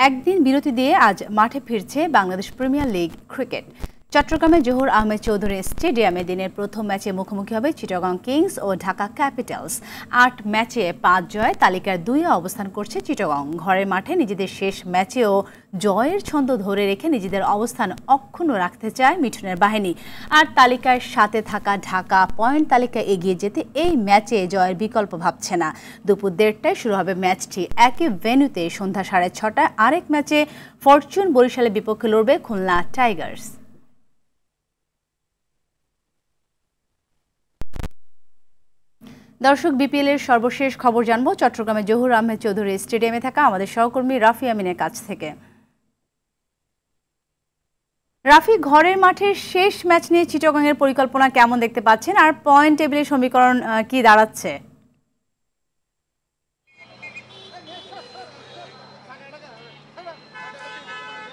একদিন বিরতি দিয়ে আজ মাঠে ফিরছে বাংলাদেশ প্রিমিয়ার লিগ ক্রিকেট। চট্টগ্রামে জহুর আহমেদ চৌধুরী স্টেডিয়ামে দিনের প্রথম ম্যাচে মুখোমুখি হবে চিটাগং কিংস ও ঢাকা ক্যাপিটালস। ৮ ম্যাচে ৫ জয়, তালিকার ২-এ অবস্থান করছে চিটাগং। ঘরের মাঠে নিজেদের শেষ ম্যাচেও জয়ের ছন্দ ধরে রেখে নিজেদের অবস্থান অক্ষুণ্ণ রাখতে চায় মিঠুনের বাহিনী। আর তালিকার সাথে থাকা ঢাকা পয়েন্ট তালিকায় এগিয়ে যেতে এই ম্যাচে জয়ের বিকল্প ভাবছে না। দুপুর ১:৩০টায় শুরু হবে ম্যাচটি। একই ভেন্যুতে সন্ধ্যা ৬:৩০টায় আরেক ম্যাচে ফরচুন বরিশালের বিপক্ষে লড়বে খুলনা টাইগার্স। দর্শক, বিপিএল এর সর্বশেষ খবর জানবো চট্টগ্রামে জহুর আহমেদ চৌধুরী স্টেডিয়ামে থাকা আমাদের সহকর্মী রাফি আমিনের কাছ থেকে। রাফি, ঘরের মাঠের শেষ ম্যাচ নিয়ে চিটাগং এর পরিকল্পনা কেমন দেখতে পাচ্ছেন, আর পয়েন্ট টেবিলের সমীকরণ কি দাঁড়াচ্ছে?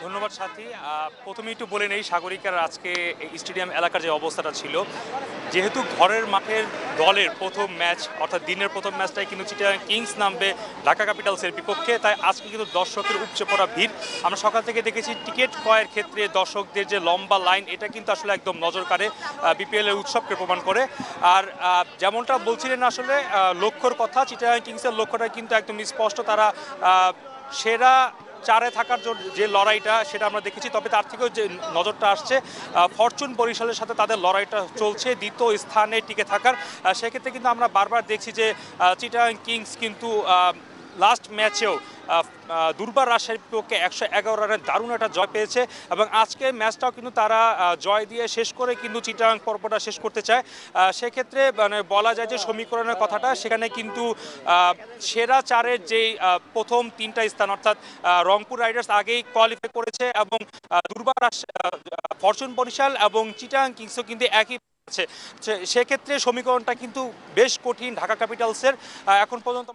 ধন্যবাদ সাথী। প্রথমে একটু বলে নেই সাগরিকার আজকে স্টেডিয়াম এলাকার যে অবস্থাটা ছিল, যেহেতু ঘরের মাঠের দলের প্রথম ম্যাচ অর্থাৎ দিনের প্রথম ম্যাচটাই কিন্তু চিটাগং কিংস নামবে ঢাকা ক্যাপিটালসের বিপক্ষে, তাই আজকে কিন্তু দর্শকের উপচে পড়া ভিড়। আমরা সকাল থেকে দেখেছি টিকিট ক্রয়ের ক্ষেত্রে দর্শকদের যে লম্বা লাইন, এটা কিন্তু আসলে একদম নজর কাড়ে, বিপিএল এর উৎসবকে প্রমাণ করে। আর যেমনটা বলছিলেন আসলে লক্ষ্যর কথা, চিটাগং কিংসের লক্ষ্যটা কিন্তু একদম স্পষ্ট। তারা সেরা চারে থাকার জন্য যে লড়াইটা সেটা আমরা দেখেছি, তবে তার থেকেও যে নজরটা আসছে ফরচুন বরিশালের সাথে তাদের লড়াইটা চলছে দ্বিতীয় স্থানে টিকে থাকার। সেক্ষেত্রে কিন্তু আমরা বারবার দেখছি যে চিটাগং কিংস কিন্তু লাস্ট ম্যাচেও দুর্বার রাজশাহীর বিপক্ষে ১১১ রানের দারুণ একটা জয় পেয়েছে, এবং আজকে ম্যাচটাও কিন্তু তারা জয় দিয়ে শেষ করে কিন্তু চিটাগং পর্বটা শেষ করতে চায়। সেক্ষেত্রে মানে বলা যায় যে সমীকরণের কথাটা সেখানে কিন্তু সেরা চারের যেই প্রথম ৩টা স্থান অর্থাৎ রংপুর রাইডার্স আগেই কোয়ালিফাই করেছে, এবং দুর্বার ফরচুন বরিশাল এবং চিটাগং কিংসও কিন্তু একই আছে। সেক্ষেত্রে সমীকরণটা কিন্তু বেশ কঠিন ঢাকা ক্যাপিটালসের। এখন পর্যন্ত